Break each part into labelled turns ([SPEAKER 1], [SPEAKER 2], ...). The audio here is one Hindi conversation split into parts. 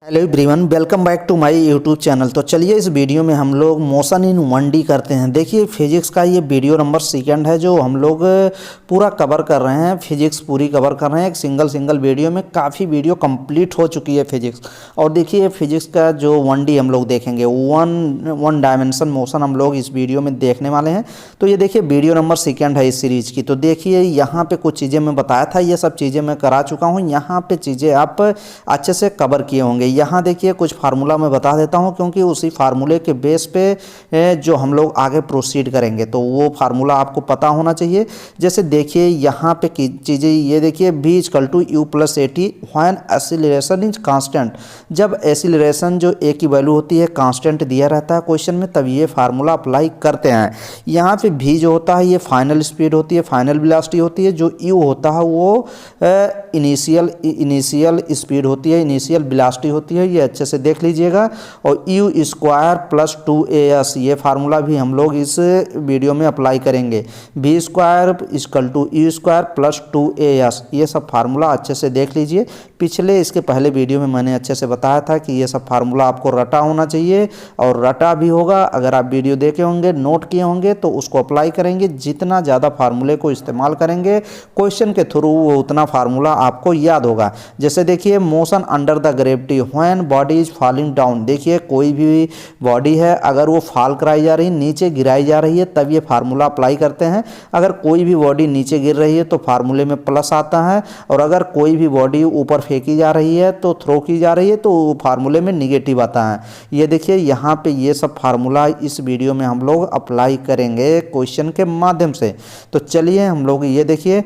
[SPEAKER 1] Hello everyone, welcome back to my YouTube channel. तो चलिए इस वीडियो में हम लोग मोशन इन 1D करते हैं। देखिए फिजिक्स का ये वीडियो नंबर सेकंड है जो हम लोग पूरा कवर कर रहे हैं। फिजिक्स पूरी कवर कर रहे हैं एक सिंगल वीडियो में। काफ़ी वीडियो कंप्लीट हो चुकी है फिजिक्स। और देखिए फिजिक्स का जो 1D हम लोग देखेंगे, वन डायमेंशन मोशन हम लोग इस वीडियो में देखने वाले हैं। तो ये देखिए वीडियो नंबर सेकंड है इस सीरीज की। तो देखिए यहाँ पे कुछ चीज़ें मैं बताया था, ये सब चीज़ें मैं करा चुका हूँ। यहाँ पे चीज़ें आप अच्छे से कवर किए होंगे। यहाँ देखिए कुछ फार्मूला मैं बता देता हूँ, क्योंकि उसी फार्मूले के बेस पे जो हम लोग आगे प्रोसीड करेंगे तो वो फार्मूला आपको पता होना चाहिए। जैसे देखिए यहाँ पे चीज़ें ये देखिए v = u + at when acceleration is constant. जब एक्सीलरेशन जो a की वैल्यू होती है कांस्टेंट दिया रहता है क्वेश्चन में, तब ये फार्मूला अप्लाई करते हैं। यहाँ पे v जो होता है ये फाइनल स्पीड होती है, फाइनल वेलोसिटी होती है। जो u होता है वो इनिशियल स्पीड होती है, इनिशियल वेलोसिटी होती है। ये अच्छे से देख लीजिएगा। और u² + 2as ये फार्मूला भी हम लोग इस वीडियो में अप्लाई करेंगे। v² = u² + 2as ये सब फार्मूला अच्छे से देख लीजिए। पिछले इसके पहले वीडियो में मैंने अच्छे से बताया था कि ये सब फार्मूला आपको रटा होना चाहिए, और रटा भी होगा। अगर आप वीडियो देखे होंगे, नोट किए होंगे, तो उसको अप्लाई करेंगे। जितना ज़्यादा फार्मूले को इस्तेमाल करेंगे क्वेश्चन के थ्रू, वो उतना फार्मूला आपको याद होगा। जैसे देखिए motion under the gravity when body is falling down. देखिए कोई भी बॉडी है, अगर वो फॉल कराई जा रही है, नीचे गिराई जा रही है, तब ये फार्मूला अप्लाई करते हैं। अगर कोई भी बॉडी नीचे गिर रही है तो फार्मूले में प्लस आता है, और अगर कोई भी बॉडी ऊपर फेंकी जा रही है तो थ्रो की जा रही है तो फार्मूले में निगेटिव आता है। ये देखिए यहाँ पे ये सब फार्मूला इस वीडियो में हम लोग अप्लाई करेंगे क्वेश्चन के माध्यम से। तो चलिए हम लोग ये देखिए,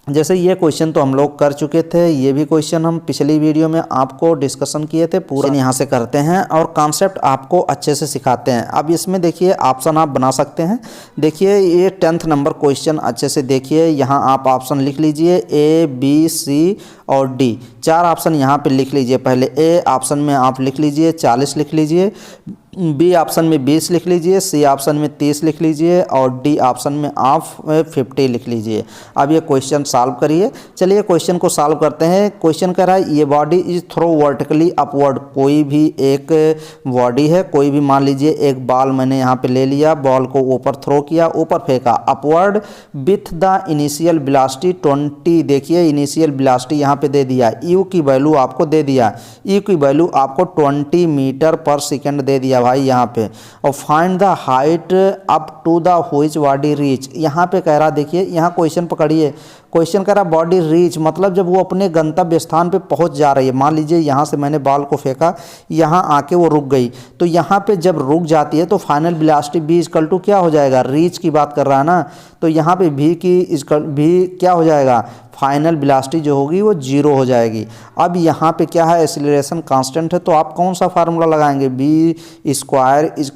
[SPEAKER 1] जैसे ये क्वेश्चन तो हम लोग कर चुके थे, ये भी क्वेश्चन हम पिछली वीडियो में आपको डिस्कशन किए थे। पूरा यहाँ से करते हैं और कॉन्सेप्ट आपको अच्छे से सिखाते हैं। अब इसमें देखिए ऑप्शन आप बना सकते हैं। देखिए ये 10th नंबर क्वेश्चन अच्छे से देखिए। यहाँ आप ऑप्शन लिख लीजिए A, B, C और D। 4 ऑप्शन यहाँ पे लिख लीजिए। पहले A ऑप्शन में आप लिख लीजिए 40 लिख लीजिए, बी ऑप्शन में 20 लिख लीजिए, सी ऑप्शन में 30 लिख लीजिए, और डी ऑप्शन में आप 50 लिख लीजिए। अब ये क्वेश्चन सॉल्व करिए। चलिए क्वेश्चन को सॉल्व करते हैं। क्वेश्चन कह रहा है ये body is throw vertically upward. कोई भी एक बॉडी है, कोई भी मान लीजिए एक बॉल मैंने यहाँ पे ले लिया, बॉल को ऊपर थ्रो किया, ऊपर फेंका upward with the initial velocity 20। देखिए इनिशियल वेलोसिटी यहाँ पे दे दिया, यू की वैल्यू आपको दे दिया, यू की वैल्यू आपको 20 मीटर पर सेकेंड दे दिया भाई यहाँ पे। और find the height up to the which body reach. यहाँ पे कह रहा, देखिए यहाँ क्वेश्चन पकड़िए, क्वेश्चन कह रहा बॉडी रीच मतलब जब वो अपने गंतव्य स्थान पे पहुंच जा रही है। मान लीजिए यहाँ से मैंने बॉल को फेंका, यहाँ आके वो रुक गई, तो यहाँ पे जब रुक जाती है तो फाइनल वेलोसिटी v = क्या हो जाएगा, रीच की बात कर रहा है ना, तो यहाँ पे v क्या हो जाएगा, फाइनल वेलोसिटी जो होगी वो 0 हो जाएगी। अब यहाँ पे क्या है, एक्सीलरेशन कांस्टेंट है, तो आप कौन सा फार्मूला लगाएंगे, v² =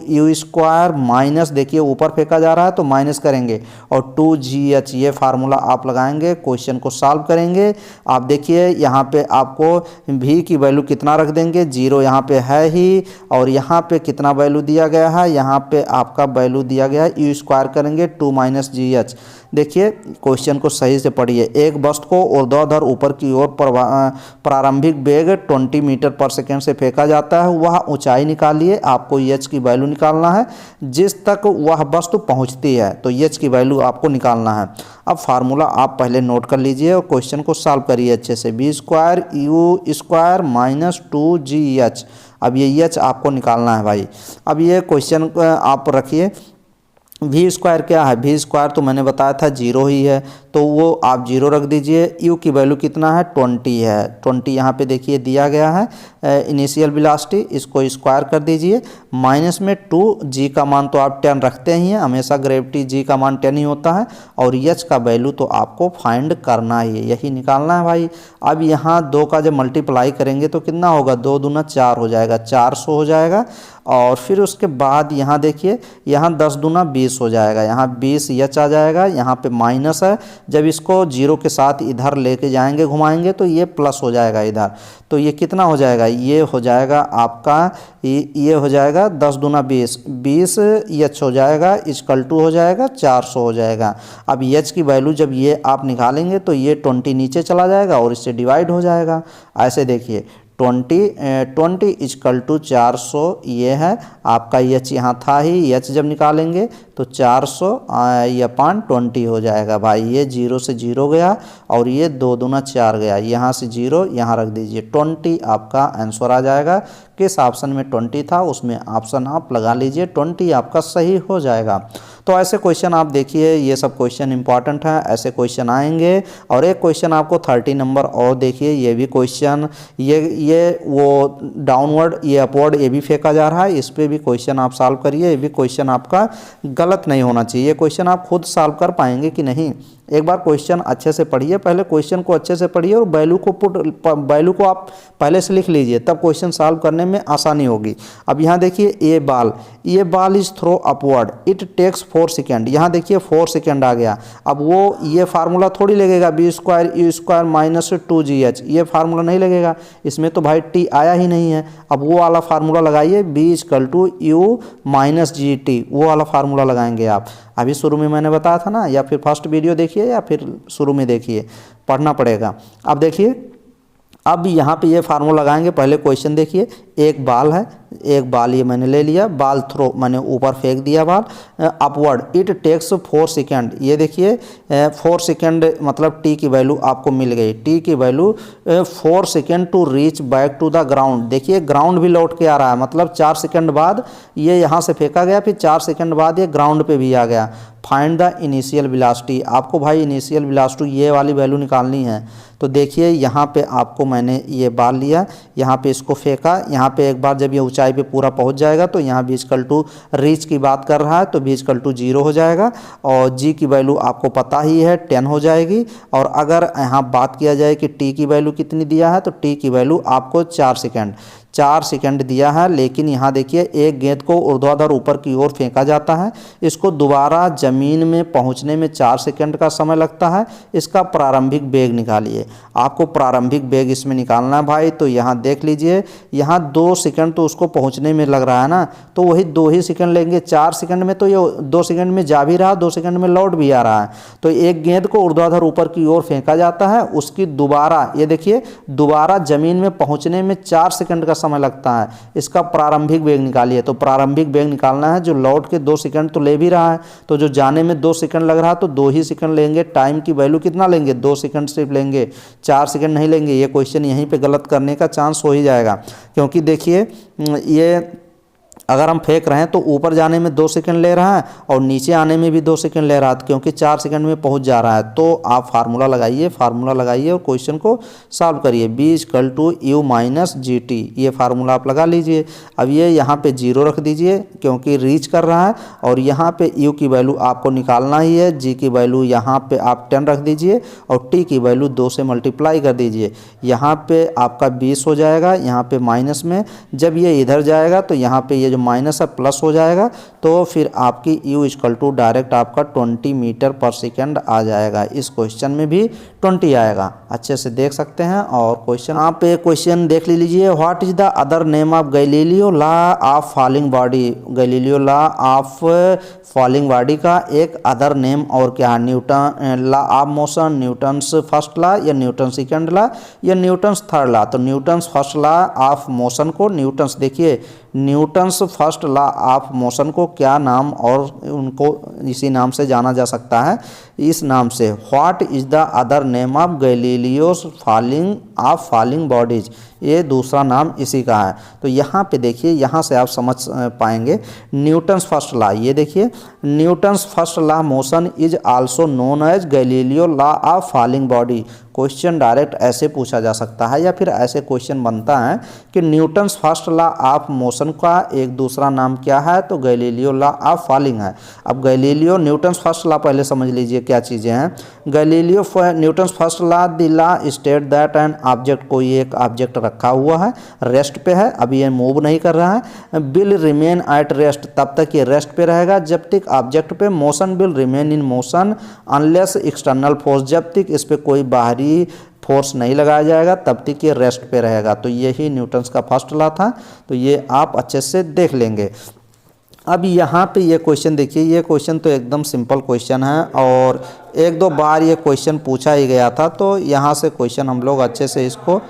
[SPEAKER 1] u² माइनस, देखिए ऊपर फेंका जा रहा है तो माइनस करेंगे, और 2gh ये फार्मूला आप लगाएंगे। क्वेश्चन को सॉल्व करेंगे। आप देखिए यहाँ पे आपको v की वैल्यू कितना रख देंगे, 0 यहाँ पे है ही, और यहाँ पे कितना वैल्यू दिया गया है, यहाँ पे आपका वैल्यू दिया गया है u² करेंगे 2 - gh। देखिए क्वेश्चन को सही से पढ़िए। एक वस्तु को ऊर्ध्वाधर ऊपर की ओर प्रारंभिक वेग 20 मीटर पर सेकेंड से फेंका जाता है। वह ऊंचाई निकालिए। आपको h की वैल्यू निकालना है जिस तक वह वस्तु पहुंचती है, तो h की वैल्यू आपको निकालना है। अब फार्मूला आप पहले नोट कर लीजिए और क्वेश्चन को सॉल्व करिए अच्छे से। v² u² - 2gh। अब ये h आपको निकालना है भाई। अब ये क्वेश्चन आप रखिए, v² क्या है, v² तो मैंने बताया था 0 ही है, तो वो आप 0 रख दीजिए। u की वैल्यू कितना है, 20 है। 20 यहाँ पे देखिए दिया गया है इनिशियल वेलोसिटी, इसको स्क्वायर कर दीजिए। माइनस में 2g का मान तो आप 10 रखते ही हैं, हमेशा ग्रेविटी g का मान 10 ही होता है, और h का वैल्यू तो आपको फाइंड करना ही है, यही निकालना है भाई। अब यहाँ 2 का जब मल्टीप्लाई करेंगे तो कितना होगा, 2 दूना 4 हो जाएगा, 400 हो जाएगा। और फिर उसके बाद यहाँ देखिए, यहाँ 10 दूना 20 हो जाएगा, यहाँ 20 h आ जाएगा, यहाँ पे माइनस है। जब इसको 0 के साथ इधर लेके जाएंगे, घुमाएंगे, तो ये प्लस हो जाएगा इधर। तो ये कितना हो जाएगा, ये हो जाएगा आपका, ये हो जाएगा 10 दूना 20, 20 h हो जाएगा, = हो जाएगा 400 हो जाएगा। अब h की वैल्यू जब ये आप निकालेंगे तो ये 20 नीचे चला जाएगा और इससे डिवाइड हो जाएगा। ऐसे देखिए 20 इजकल टू 400 ये है आपका एच, यहाँ था ही एच, जब निकालेंगे तो 400 या पान 20 हो जाएगा भाई। ये 0 से 0 गया और ये 2 दूना 4 गया, यहाँ से 0 यहाँ रख दीजिए, 20 आपका आंसर आ जाएगा। किस ऑप्शन में 20 था उसमें ऑप्शन आप लगा लीजिए, 20 आपका सही हो जाएगा। तो ऐसे क्वेश्चन आप देखिए, ये सब क्वेश्चन इंपॉर्टेंट है, ऐसे क्वेश्चन आएंगे। और एक क्वेश्चन आपको 30 नंबर और देखिए, ये भी क्वेश्चन ये वो डाउनवर्ड ये अपवर्ड ये भी फेंका जा रहा है, इस पर भी क्वेश्चन आप सॉल्व करिए। ये भी क्वेश्चन आपका गलत नहीं होना चाहिए, ये क्वेश्चन आप खुद सॉल्व कर पाएंगे कि नहीं। एक बार क्वेश्चन अच्छे से पढ़िए, पहले क्वेश्चन को अच्छे से पढ़िए और वैल्यू को आप पहले से लिख लीजिए, तब क्वेश्चन सॉल्व करने में आसानी होगी। अब यहाँ देखिए ये ball is throw upward, it takes 4 second, यहाँ देखिए 4 सेकेंड आ गया। अब वो ये फार्मूला थोड़ी लगेगा b² u² माइनस 2gh, ये फार्मूला नहीं लगेगा, इसमें तो भाई t आया ही नहीं है। अब वो वाला फार्मूला लगाइए, b=u माइनस gt, वो वाला फार्मूला लगाएंगे आप। अभी शुरू में मैंने बताया था ना, या फिर फर्स्ट वीडियो देखिए या फिर शुरू में देखिए, पढ़ना पड़ेगा। अब देखिए, अब यहाँ पे ये फार्मूला लगाएंगे। पहले क्वेश्चन देखिए, एक बाल है, एक बाल ये मैंने ले लिया, बाल थ्रो मैंने ऊपर फेंक दिया बाल, अपवर्ड इट टेक्स 4 सेकेंड, ये देखिए 4 सेकेंड मतलब टी की वैल्यू आपको मिल गई, टी की value 4 second to reach back to the ground. देखिए ग्राउंड भी लौट के आ रहा है, मतलब 4 सेकेंड बाद ये यहाँ से फेंका गया, फिर 4 सेकेंड बाद ये ग्राउंड पे भी आ गया। फाइंड द इनिशियल वेलोसिटी, आपको भाई इनिशियल वेलोसिटी ये वाली वैल्यू निकालनी है। तो देखिए यहाँ पे आपको मैंने ये बाल लिया, यहाँ पे इसको फेंका, यहाँ पे एक बार जब ये ऊंचाई पे पूरा पहुँच जाएगा तो यहाँ v= रीच की बात कर रहा है तो v= 0 हो जाएगा, और g की वैल्यू आपको पता ही है 10 हो जाएगी। और अगर यहाँ बात किया जाए कि t की वैल्यू कितनी दिया है, तो t की वैल्यू आपको 4 सेकेंड दिया है। लेकिन यहाँ देखिए एक गेंद को ऊर्ध्वाधर ऊपर की ओर फेंका जाता है, इसको दोबारा ज़मीन में पहुँचने में 4 सेकेंड का समय लगता है। इसका प्रारंभिक वेग निकालिए, आपको प्रारंभिक वेग इसमें निकालना है भाई। तो यहाँ देख लीजिए, यहाँ 2 सेकेंड तो उसको पहुँचने में लग रहा है ना, तो वही 2 ही सेकेंड लेंगे। 4 सेकेंड में तो ये 2 सेकेंड में जा भी रहा, 2 सेकेंड में लौट भी आ रहा है। तो एक गेंद को ऊर्ध्वाधर ऊपर की ओर फेंका जाता है, उसकी दोबारा ये देखिए दोबारा ज़मीन में पहुँचने में 4 सेकेंड का समय लगता है। इसका प्रारंभिक वेग निकालिए। तो प्रारंभिक वेग निकालना है, जो लौट के 2 सेकंड तो ले भी रहा है, तो जो जाने में 2 सेकंड लग रहा है तो 2 ही सेकंड लेंगे। टाइम की वैल्यू कितना लेंगे, 2 सेकंड सिर्फ लेंगे, 4 सेकंड नहीं लेंगे। ये क्वेश्चन यहीं पे गलत करने का चांस हो ही जाएगा, क्योंकि देखिए ये अगर हम फेंक रहे हैं तो ऊपर जाने में 2 सेकंड ले रहा है और नीचे आने में भी 2 सेकंड ले रहा है, क्योंकि 4 सेकंड में पहुंच जा रहा है। तो आप फार्मूला लगाइए और क्वेश्चन को सॉल्व करिए। b=u माइनस gt, ये फार्मूला आप लगा लीजिए। अब ये यहाँ पे 0 रख दीजिए क्योंकि रीच कर रहा है, और यहाँ पे u की वैल्यू आपको निकालना ही है। g की वैल्यू यहाँ पे आप 10 रख दीजिए और t की वैल्यू 2 से मल्टीप्लाई कर दीजिए। यहाँ पे आपका 20 हो जाएगा, यहाँ पे माइनस में जब ये इधर जाएगा तो यहाँ पे ये जो माइनस है प्लस हो जाएगा, तो फिर आपकी u= डायरेक्ट आपका 20 मीटर पर सेकेंड आ जाएगा। इस क्वेश्चन में भी 20 आएगा, अच्छे से देख सकते हैं। और क्वेश्चन आप एक क्वेश्चन देख लीजिए, what is the other name of Galileo law of falling body. Galileo law of falling body का एक अदर नेम और क्या है, Newton law of motion, Newton's first law या न्यूटन सेकेंड लॉ या न्यूटन्स थर्ड लॉ। तो Newton's first law of motion को न्यूटन्स, देखिए Newton's first law of motion को क्या नाम, और उनको इसी नाम से जाना जा सकता है, इस नाम से। What is the other name of Galileo's falling bodies, ये दूसरा नाम इसी का है। तो यहाँ पे देखिए, यहाँ से आप समझ पाएंगे न्यूटन्स फर्स्ट लॉ। ये देखिए Newton's first law motion is also known as Galileo law of falling body. Question direct ऐसे पूछा जा सकता है, या फिर ऐसे क्वेश्चन बनता है कि Newton's first law of motion का एक दूसरा नाम क्या है, तो गैलीलियो लॉ ऑफ फॉलिंग है। अब गैलीलियो न्यूटन्स फर्स्ट लॉ पहले समझ लीजिए क्या चीज़ें हैं। Galileo Newton's first law the law state that an object, कोई एक ऑब्जेक्ट रखा हुआ है, रेस्ट पे है, अभी ये मूव नहीं कर रहा है, विल रिमेन एट रेस्ट, तब तक ये रेस्ट पे रहेगा जब तक ऑब्जेक्ट पे motion will remain in motion unless external force, जब तक इस पे कोई बाहरी फोर्स नहीं लगाया जाएगा तब तक ये रेस्ट पे रहेगा। तो यही न्यूटन्स का फर्स्ट लॉ था, तो ये आप अच्छे से देख लेंगे। अब यहाँ पे ये क्वेश्चन देखिए, ये क्वेश्चन तो एकदम सिंपल क्वेश्चन है और 1-2 बार ये क्वेश्चन पूछा ही गया था, तो यहाँ से क्वेश्चन हम लोग अच्छे से इसको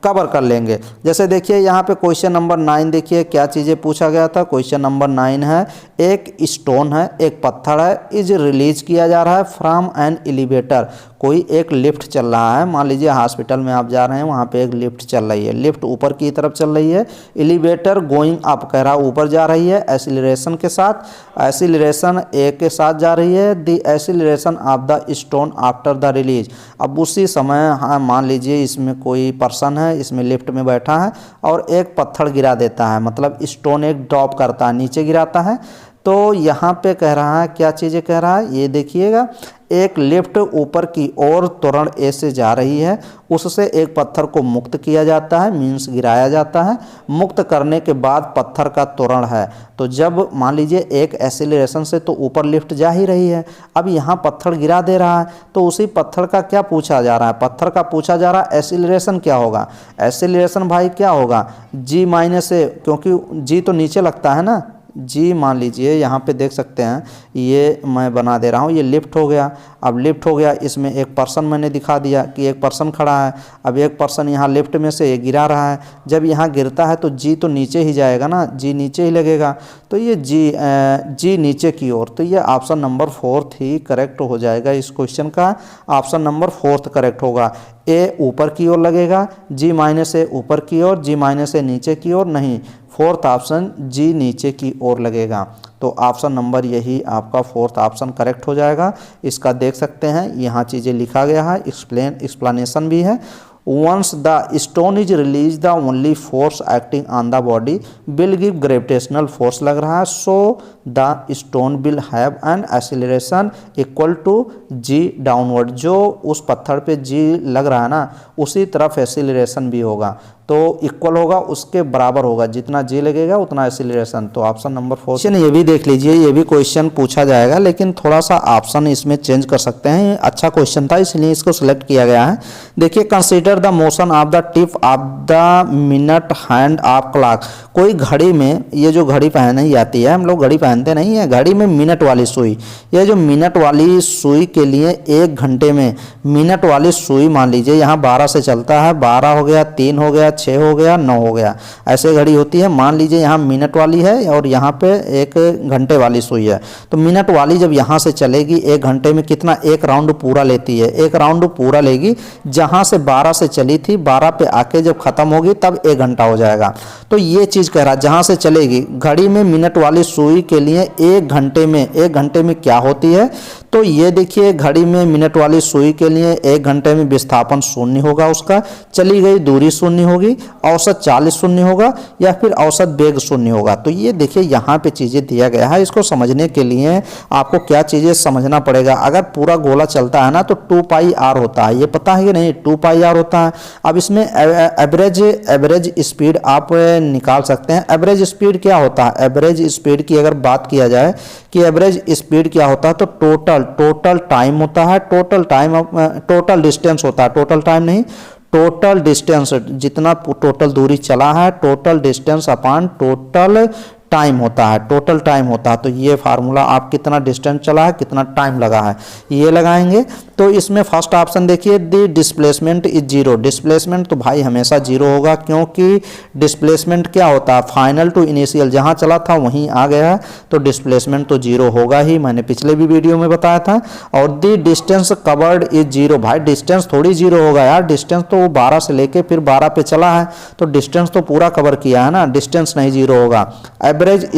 [SPEAKER 1] कवर कर लेंगे। जैसे देखिए यहाँ पे क्वेश्चन नंबर 9 देखिए क्या चीज़ें पूछा गया था। क्वेश्चन नंबर 9 है, एक स्टोन है, एक पत्थर है, इज रिलीज किया जा रहा है फ्रॉम एन एलिवेटर। कोई एक लिफ्ट चल रहा है, मान लीजिए हॉस्पिटल में आप जा रहे हैं, वहाँ पे एक लिफ्ट चल रही है, लिफ्ट ऊपर की तरफ चल रही है, एलिवेटर गोइंग अप कह रहा ऊपर जा रही है एक्सीलरेशन के साथ, एक्सीलरेशन ए के साथ जा रही है, the acceleration of the stone after the release. अब उसी समय हाँ मान लीजिए इसमें कोई पर्सन है, इसमें लिफ्ट में बैठा है और एक पत्थर गिरा देता है, मतलब स्टोन एक ड्रॉप करता है, नीचे गिराता है। तो यहाँ पे कह रहा है क्या चीज़ें कह रहा है, ये देखिएगा, एक लिफ्ट ऊपर की ओर त्वरण ए से जा रही है, उससे एक पत्थर को मुक्त किया जाता है, मीन्स गिराया जाता है। मुक्त करने के बाद पत्थर का त्वरण है, तो जब मान लीजिए एक एक्सीलरेशन से तो ऊपर लिफ्ट जा ही रही है, अब यहाँ पत्थर गिरा दे रहा है, तो उसी पत्थर का क्या पूछा जा रहा है, पत्थर का पूछा जा रहा है एक्सीलरेशन क्या होगा। एक्सीलरेशन भाई क्या होगा, जी माइनस ए, क्योंकि जी तो नीचे लगता है ना, जी मान लीजिए यहाँ पे देख सकते हैं, ये मैं बना दे रहा हूँ, ये लिफ्ट हो गया। अब लिफ्ट हो गया, इसमें एक पर्सन मैंने दिखा दिया कि एक पर्सन खड़ा है। अब एक पर्सन यहाँ लिफ्ट में से ये गिरा रहा है, जब यहाँ गिरता है तो जी तो नीचे ही जाएगा ना, जी नीचे ही लगेगा, तो ये जी नीचे की ओर। तो ये ऑप्शन नंबर 4 ही करेक्ट हो जाएगा इस क्वेश्चन का, ऑप्शन नंबर 4 करेक्ट होगा। ए ऊपर की ओर लगेगा, जी माइनस ए ऊपर की ओर, जी माइनस ए नीचे की ओर, नहीं, 4th ऑप्शन जी नीचे की ओर लगेगा। तो ऑप्शन नंबर यही आपका 4th ऑप्शन करेक्ट हो जाएगा। इसका देख सकते हैं यहाँ चीज़ें लिखा गया है, एक्सप्लेनेशन भी है। Once the stone is released, the only force acting on the body will give gravitational force लग रहा है, so the stone will have an acceleration equal to g downward। जो उस पत्थर पे g लग रहा है ना, उसी तरफ एक्सीलरेशन भी होगा, तो इक्वल होगा, उसके बराबर होगा, जितना जी लगेगा उतना एक्सीलरेशन। तो ऑप्शन नंबर 4। ये भी देख लीजिए, ये भी क्वेश्चन पूछा जाएगा, लेकिन थोड़ा सा ऑप्शन इसमें चेंज कर सकते हैं। अच्छा क्वेश्चन था इसलिए इसको सिलेक्ट किया गया है। देखिए, consider the motion of the tip of the minute hand of clock. कोई घड़ी में, ये जो घड़ी पहनाई जाती है, हम लोग घड़ी पहनते नहीं है, घड़ी में मिनट वाली सुई, ये जो मिनट वाली सुई के लिए 1 घंटे में मिनट वाली सुई मान लीजिए यहाँ 12 से चलता है, 12 हो गया, 3 हो गया, 6 हो गया, 9 हो गया, ऐसे घड़ी होती है। मान लीजिए यहाँ मिनट वाली है और यहाँ पे 1 घंटे वाली सुई है, तो मिनट वाली जब यहाँ से चलेगी 1 घंटे में कितना, 1 राउंड पूरा लेती है, 1 राउंड पूरा लेगी, जहाँ से 12 से चली थी, 12 पे आके जब खत्म होगी तब 1 घंटा हो जाएगा। तो ये चीज़ कह रहा है, जहाँ से चलेगी घड़ी में मिनट वाली सुई के लिए 1 घंटे में क्या होती है, तो ये देखिए घड़ी में मिनट वाली सुई के लिए 1 घंटे में विस्थापन 0 होगा, उसका चली गई दूरी 0 होगी, औसत 40 0 होगा, या फिर औसत वेग 0 होगा। तो ये देखिए यहाँ पे चीज़ें दिया गया है, इसको समझने के लिए आपको क्या चीज़ें समझना पड़ेगा। अगर पूरा गोला चलता है ना तो 2 पाई आर होता है, ये पता है कि नहीं, 2 पाई आर होता है। अब इसमें एवरेज स्पीड आप निकाल सकते हैं। एवरेज स्पीड क्या होता है, एवरेज स्पीड की अगर बात किया जाए कि एवरेज स्पीड क्या होता है, तो टोटल टाइम होता है, टोटल डिस्टेंस होता है, टोटल टाइम नहीं, टोटल डिस्टेंस, जितना टोटल दूरी चला है, टोटल डिस्टेंस अपान टोटल टाइम होता है, टोटल टाइम होता है। तो ये फार्मूला आप कितना डिस्टेंस चला है, कितना टाइम लगा है, ये लगाएंगे। तो इसमें फर्स्ट ऑप्शन देखिए, द डिस्प्लेसमेंट इज 0। डिस्प्लेसमेंट तो भाई हमेशा 0 होगा, क्योंकि डिस्प्लेसमेंट क्या होता है, फाइनल टू इनिशियल, जहाँ चला था वहीं आ गया है, तो डिस्प्लेसमेंट तो 0 होगा ही, मैंने पिछले भी वीडियो में बताया था। और द डिस्टेंस कवर्ड इज 0। भाई डिस्टेंस थोड़ी 0 होगा यार, डिस्टेंस तो वो 12 से लेके फिर 12 पे चला है, तो डिस्टेंस तो पूरा कवर किया है ना, डिस्टेंस नहीं 0 होगा। एवरेज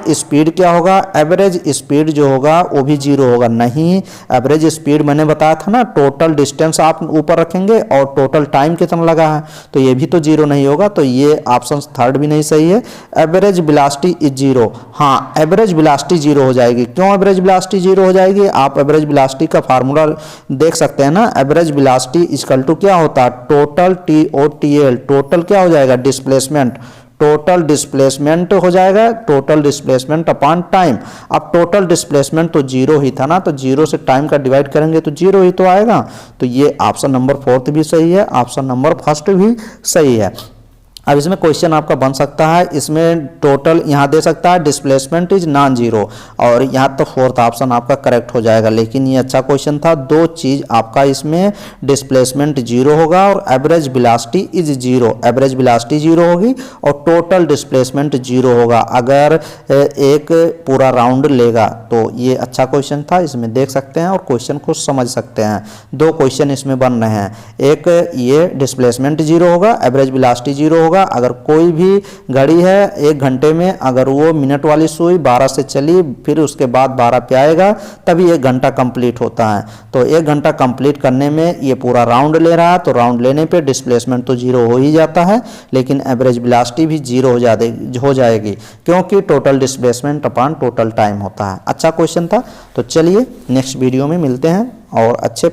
[SPEAKER 1] स्पीड क्या होगा, एवरेज स्पीड जो होगा वो भी 0 होगा, नहीं, एवरेज स्पीड मैंने बताया था ना, टोटल डिस्टेंस आप ऊपर रखेंगे और टोटल टाइम कितना लगा है, तो ये भी तो 0 नहीं होगा, तो ये ऑप्शन 3rd भी नहीं सही है। Average velocity is 0। हाँ, एवरेज वेलोसिटी 0 हो जाएगी। क्यों एवरेज वेलोसिटी 0 हो जाएगी, आप एवरेज वेलोसिटी का फार्मूला देख सकते हैं ना, एवरेज वेलोसिटी इक्वल टू क्या होता है, टोटल TOTL, टोटल क्या हो जाएगा, डिस्प्लेसमेंट, टोटल डिस्प्लेसमेंट हो जाएगा, टोटल डिस्प्लेसमेंट अपॉन टाइम। अब टोटल डिस्प्लेसमेंट तो 0 ही था ना, तो 0 से टाइम का डिवाइड करेंगे तो 0 ही तो आएगा। तो ये ऑप्शन नंबर 4th भी सही है, ऑप्शन नंबर 1st भी सही है। अब इसमें क्वेश्चन आपका बन सकता है, इसमें टोटल यहाँ दे सकता है डिस्प्लेसमेंट इज नॉन जीरो, और यहाँ तो फोर्थ ऑप्शन आपका करेक्ट हो जाएगा। लेकिन ये अच्छा क्वेश्चन था, दो चीज़ आपका इसमें डिस्प्लेसमेंट जीरो होगा और average velocity is zero, average velocity zero होगी और टोटल डिस्प्लेसमेंट जीरो होगा अगर एक पूरा राउंड लेगा। तो ये अच्छा क्वेश्चन था, इसमें देख सकते हैं और क्वेश्चन को समझ सकते हैं। दो क्वेश्चन इसमें बन रहे हैं, एक ये डिस्प्लेसमेंट जीरो होगा, एवरेज वेलोसिटी जीरो होगा। अगर कोई भी घड़ी है 1 घंटे में अगर वो मिनट वाली सुई 12 से चली फिर उसके बाद 12 पे आएगा तभी 1 घंटा कंप्लीट होता है। तो 1 घंटा कंप्लीट करने में ये पूरा राउंड ले रहा है, तो राउंड लेने पे डिस्प्लेसमेंट तो जीरो हो ही जाता है, लेकिन एवरेज वेलोसिटी भी जीरो हो जाएगी क्योंकि total displacement upon total time होता है। अच्छा क्वेश्चन था। तो चलिए नेक्स्ट वीडियो में मिलते हैं और अच्छे